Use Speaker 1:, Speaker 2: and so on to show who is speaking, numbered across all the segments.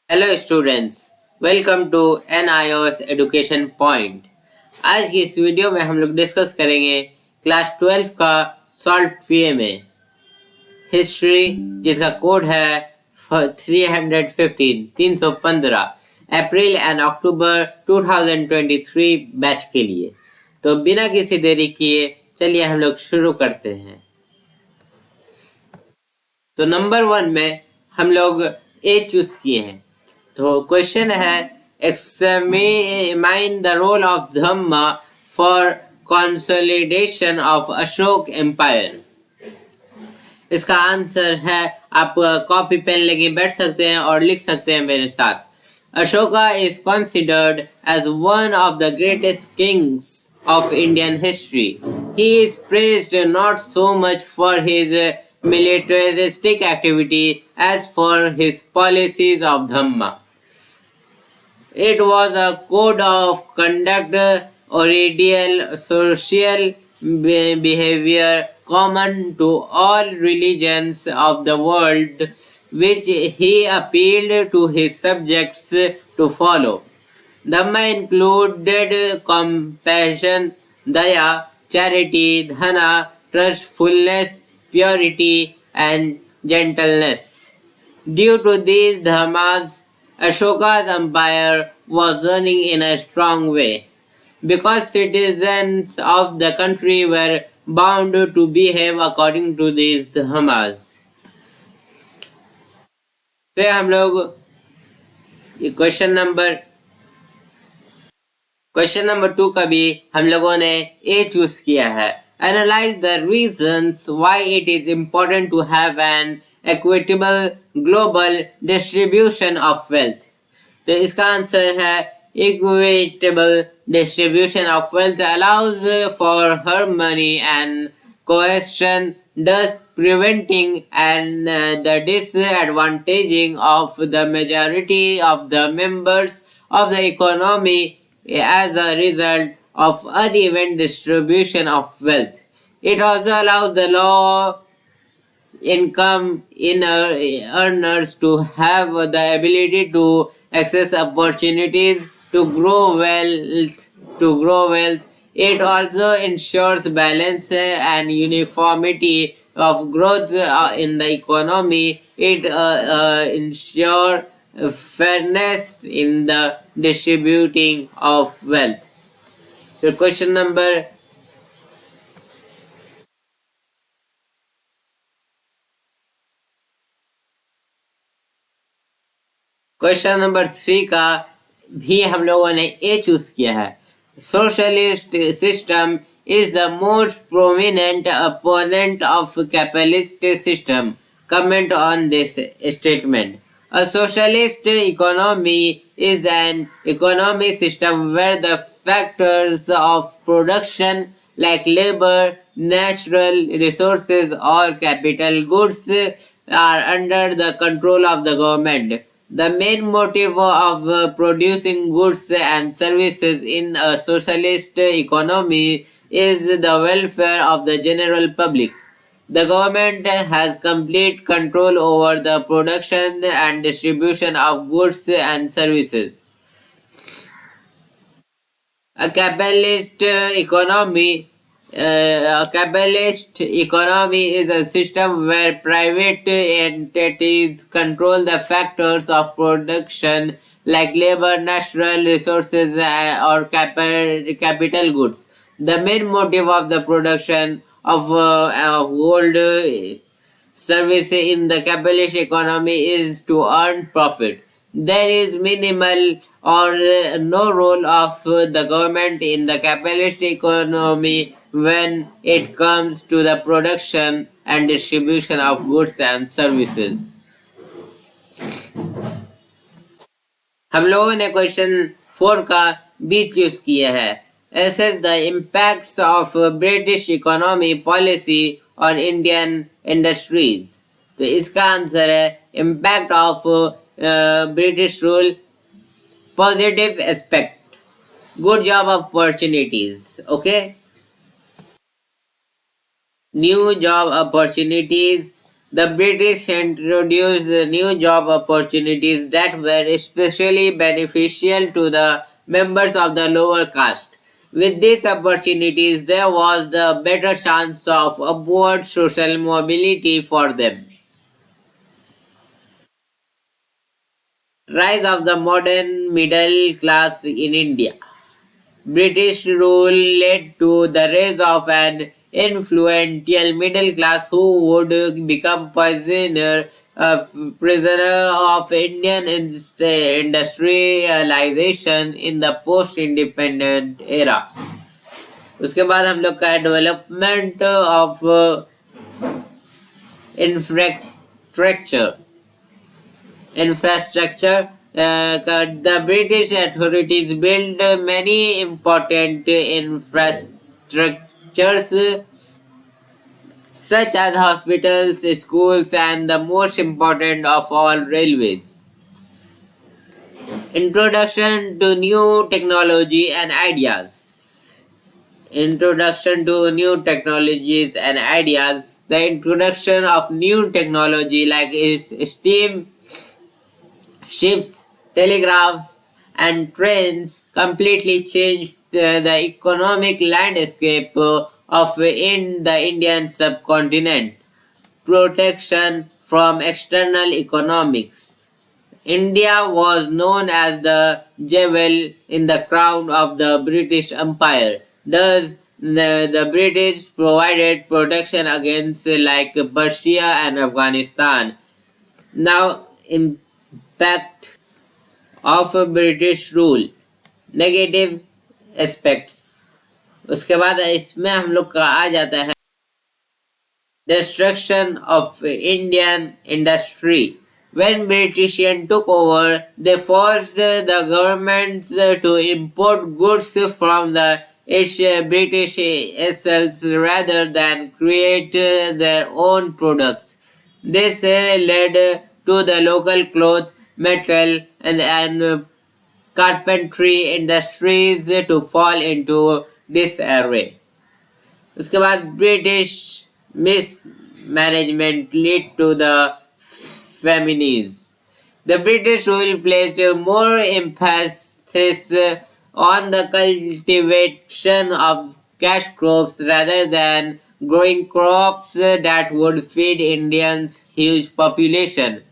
Speaker 1: Hello students, welcome to Nios education point. आज की इस वीडियो में हम लोग डिस्कस करेंगे क्लास 12 का सॉल्व TMA हिस्ट्री, जिसका कोड है 315 अप्रैल एंड अक्टूबर 2023 बैच के लिए। तो बिना किसी देरी किए चलिए हम लोग शुरू करते हैं। तो नंबर 1 में हम लोग ए चूज किए हैं। तो क्वेश्चन है examine the role of Dhamma for consolidation of Ashoka empire. इसका आंसर है, आप कॉपी पेन लेके बैठ सकते हैं और लिख सकते हैं मेरे साथ। Ashoka is considered as one of the greatest kings of Indian history. He is praised not so much for his militaristic activity as for his policies of Dhamma. It was a code of conduct, ideal social behavior common to all religions of the world, which he appealed to his subjects to follow. Dhamma included compassion, daya, charity, dhana, trustfulness, purity, and gentleness. Due to these dhammas, Ashoka's empire was running in a strong way, because citizens of the country were bound to behave according to these dhammas. फिर हम लोग question number 2 का भी हम लोगों ने ए चूज किया है। Analyse the reasons why it is important to have an equitable global distribution of wealth. तो इसका आंसर है, equitable distribution of wealth allows for harmony and cohesion, thus preventing and the disadvantaging of the majority of the members of the economy as a result of uneven distribution of wealth. It also allows the low income earners to have the ability to access opportunities to grow wealth. It also ensures balance and uniformity of growth in the economy. It ensures fairness in the distributing of wealth. So question number question number 3 का भी हम लोगों ने ए चूज किया है। Socialist system is the most prominent opponent of capitalist system. Comment on this statement. A socialist economy is an economic system where the factors of production like labor, natural resources or capital goods are under the control of the government. The main motive of producing goods and services in a socialist economy is the welfare of the general public. The government has complete control over the production and distribution of goods and services. A capitalist economy is a system where private entities control the factors of production like labor, natural resources, or capital goods. The main motive of the production of gold service in the capitalist economy is to earn profit. There is minimal or no role of the government in the capitalist economy when it comes to the production and distribution of goods and services. हम लोगों ने question 4 का B चूज किया है। Assess the impacts of British economy policy on Indian industries. तो इसका answer है, impact of British rule, positive aspect, good job opportunities. Okay, new job opportunities, The British introduced new job opportunities that were especially beneficial to the members of the lower caste. With these opportunities, there was the better chance of upward social mobility for them. Rise of the modern middle class in India. British rule led to the rise of an influential middle class who would become prisoner of Indian industrialization in the post-independent era. उसके बाद हम लोग का development of infrastructure. The British authorities built many important infrastructures such as hospitals, schools, and the most important of all, railways. Introduction to new technology and ideas. Introduction to new technologies and ideas. The introduction of new technology like steam ships, telegraphs, and trains completely changed the economic landscape of in the Indian subcontinent. Protection from external economics. India was known as the jewel in the crown of the British Empire. Thus, the British provided protection against like Persia and Afghanistan. Now, impact of British rule, negative aspects. उसके बाद इसमें हम लोग का आ जाता है destruction of Indian industry. When Britishers took over, they forced the governments to import goods from the British essence rather than create their own products. This led to the local cloth, metal, and carpentry industries to fall into disarray. उसके बाद British mismanagement led to the famines. The British rule placed more emphasis on the cultivation of cash crops rather than growing crops that would feed Indians' huge population.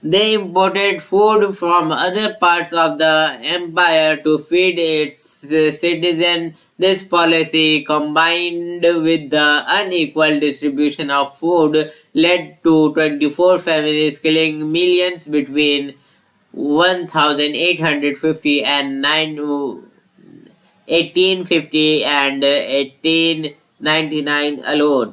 Speaker 1: They imported food from other parts of the empire to feed its citizens. This policy, combined with the unequal distribution of food, led to 24 famines killing millions between 1850 and 1850 and 1899 alone.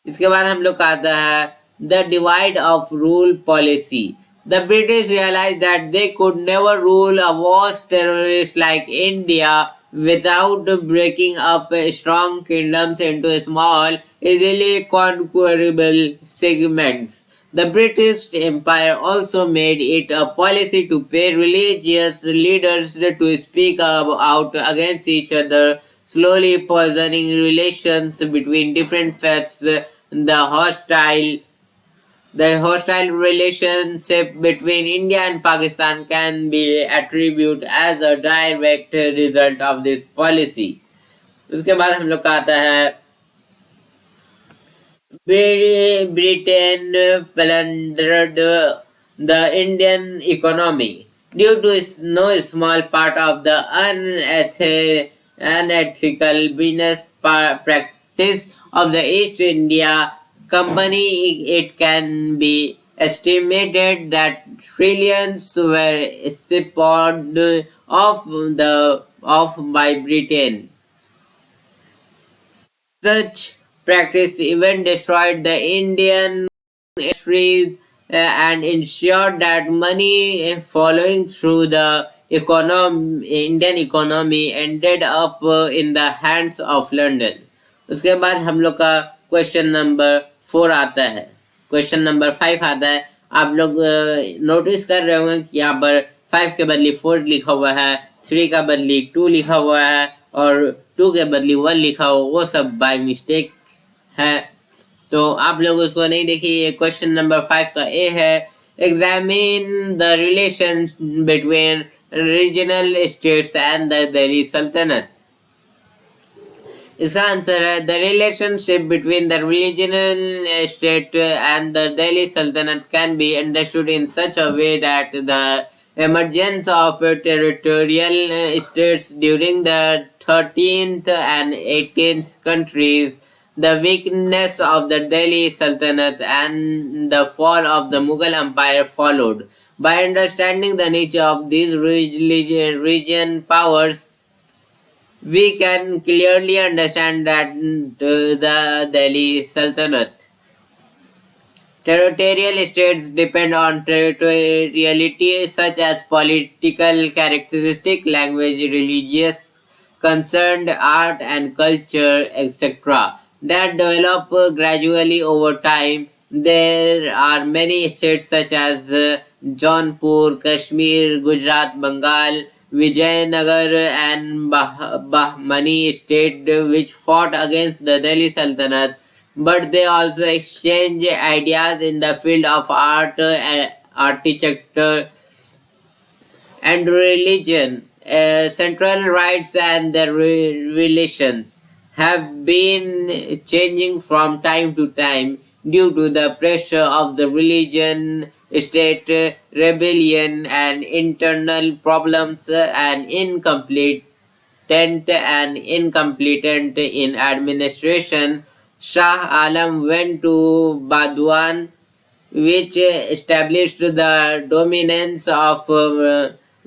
Speaker 1: इसके बाद हम लोग का आता है the divide of rule policy. The British realized that they could never rule a vast territory like India without breaking up strong kingdoms into small, easily conquerable segments. The British Empire also made it a policy to pay religious leaders to speak out against each other, slowly poisoning relations between different faiths. The hostile relationship between India and Pakistan can be attributed as a direct result of this policy. उसके बाद हम लोग का आता है Britain plundered the Indian economy. Due to no small part of the unethical business practice of the East India Company, it can be estimated that trillions were siphoned off by Britain. Such practice even destroyed the Indian industries and ensured that money following through the Indian economy ended up in the hands of London. उसके बाद हम लोग का question number 4 आता है. Question number 5 आता है. आप लोग नोटिस कर रहे होंगे कि यहाँ पर 5 के बदले 4 लिखा हुआ है, 3 का बदले 2 लिखा हुआ है और 2 के बदले 1 लिखा हुआ, वो सब बाय मिस्टेक है, तो आप लोग उसको नहीं देखिए। क्वेश्चन नंबर 5 का ए है, examine the relation between regional states and the Delhi Sultanate. इसका आंसर है, the relationship between the regional state and the Delhi Sultanate can be understood in such a way that the emergence of territorial states during the 13th and 18th countries, the weakness of the Delhi Sultanate and the fall of the Mughal Empire followed. By understanding the nature of these region powers, we can clearly understand that the Delhi Sultanate territorial states depend on territoriality such as political characteristic, language, religious concerned, art and culture, etc. that develop gradually over time. There are many states such as Jaunpur, Kashmir, Gujarat, Bengal, Vijayanagar and Bahmani state which fought against the Delhi Sultanate, but they also exchange ideas in the field of art, architecture, and religion. Central rights and their relations have been changing from time to time due to the pressure of the religion, state rebellion, and internal problems and incompetent in administration. Shah Alam went to Badwan, which established the dominance of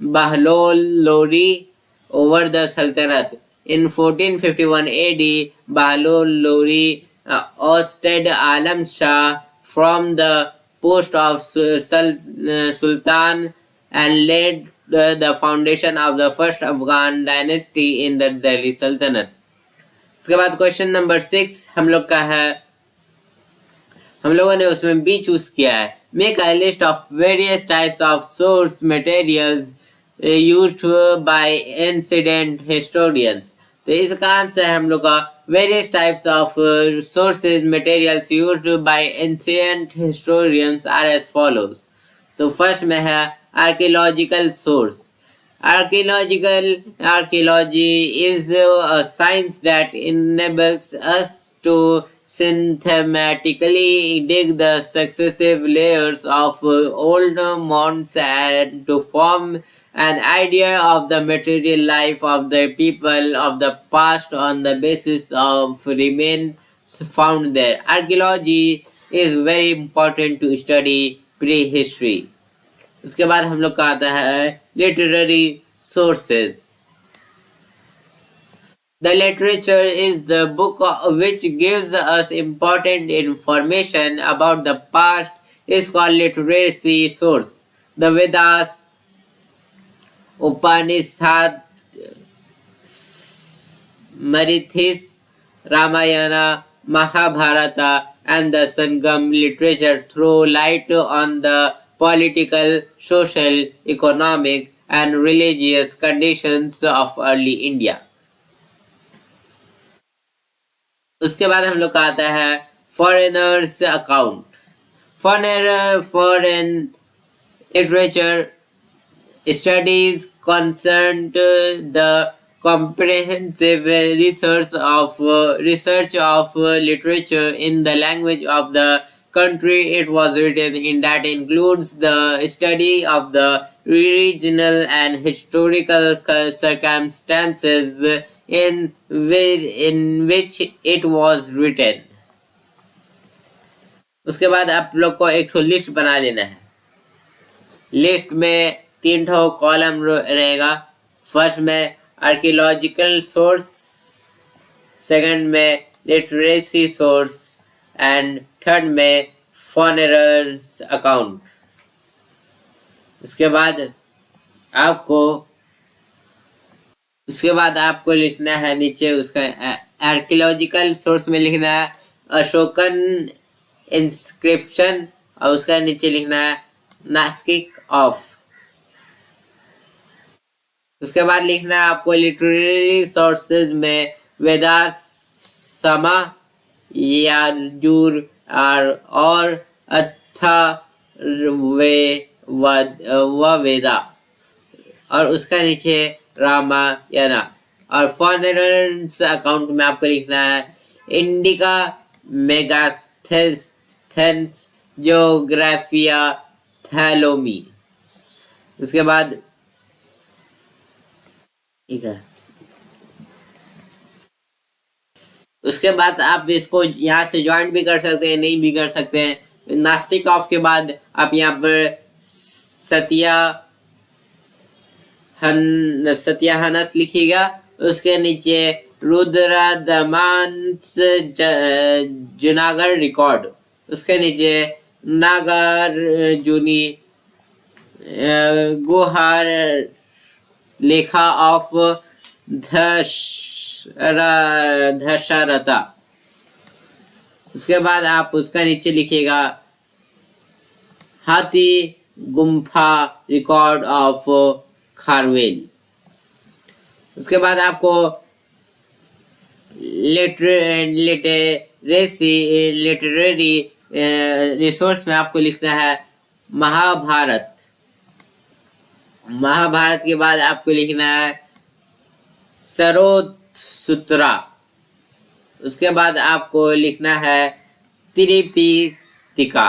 Speaker 1: Bahlol Lori over the Sultanate. In 1451 AD, Bahlol Lori ousted Alam Shah from the post of Sultan and laid the foundation of the first Afghan dynasty in the Delhi Sultanate. उसके बाद question number 6 हम लोग का है, हम लोगों ने उसमें बी चूज किया है, make a list of various types of source materials used by ancient historians. तो इसका आंसर है हम लोग का, various types of sources materials used by ancient historians are as follows. तो फर्स्ट में है archaeological source. Archaeology is a science that enables us to systematically dig the successive layers of old mounds and to form an idea of the material life of the people of the past on the basis of remains found there. Archaeology is very important to study prehistory. उसके बाद हम लोग का आता है literary sources. The literature is the book which gives us important information about the past is called literacy source. The Vedas, Upanishad, Smritis, Ramayana, Mahabharata and the Sangam literature throw light on the political, social, economic and religious conditions of early India. उसके बाद हम लोग का आता है foreigners account. Foreign literature studies concerned the comprehensive research of literature in the language of the country it was written in, that includes the study of the regional and historical circumstances in which it was written. उसके बाद आप लोग को एक list बना लेना है। List में 3 कॉलम रहेगा। फर्स्ट में आर्कियोलॉजिकल सोर्स, सेकंड में लिटरेसी सोर्स एंड थर्ड में फॉरेनर्स अकाउंट। उसके बाद आपको लिखना है नीचे उसका आर्कियोलॉजिकल सोर्स में लिखना है अशोकन इंस्क्रिप्शन और उसका नीचे लिखना है नास्किक ऑफ। उसके बाद लिखना है आपको लिटरेरी सोर्सेज में वेदास, समा याजुर और वेदा, और उसका नीचे रामायणा। और फॉरेनर्स अकाउंट में आपको लिखना है इंडिका मेगास्थेंस जियोग्राफिया थैलोमी। उसके बाद ठीक है, उसके बाद आप इसको यहाँ से ज्वाइन भी कर सकते हैं, नहीं भी कर सकते हैं। नास्टिक ऑफ के बाद आप यहाँ पर सत्याहनस लिखिएगा। उसके नीचे रुद्रदमांस जूनागढ़ रिकॉर्ड। उसके नीचे नागार्जुनी गुहार लेखा ऑफ दशरथा। उसके बाद आप उसका नीचे लिखिएगा हाथी गुम्फा रिकॉर्ड ऑफ खारवेल। उसके बाद आपको लिटरेरी रिसोर्स में आपको लिखना है महाभारत। महाभारत के बाद आपको लिखना है सरोत्सूत्रा। उसके बाद आपको लिखना है त्रिपिटिका।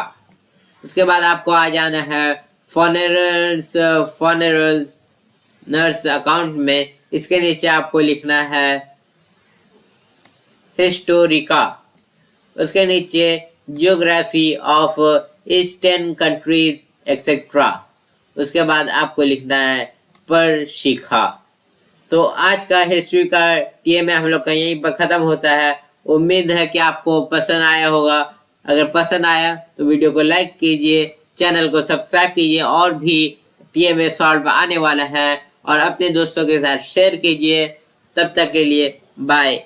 Speaker 1: उसके बाद आपको आ जाना है फॉरेनर्स नर्स अकाउंट में। इसके नीचे आपको लिखना है हिस्टोरिका। उसके नीचे geography of eastern countries etcetera. उसके बाद आपको लिखना है परशिखा। तो आज का हिस्ट्री का टीएमए हम लोग का यहीं पर ख़त्म होता है। उम्मीद है कि आपको पसंद आया होगा। अगर पसंद आया तो वीडियो को लाइक कीजिए, चैनल को सब्सक्राइब कीजिए, और भी टीएमए सॉल्व आने वाला है, और अपने दोस्तों के साथ शेयर कीजिए। तब तक के लिए बाय।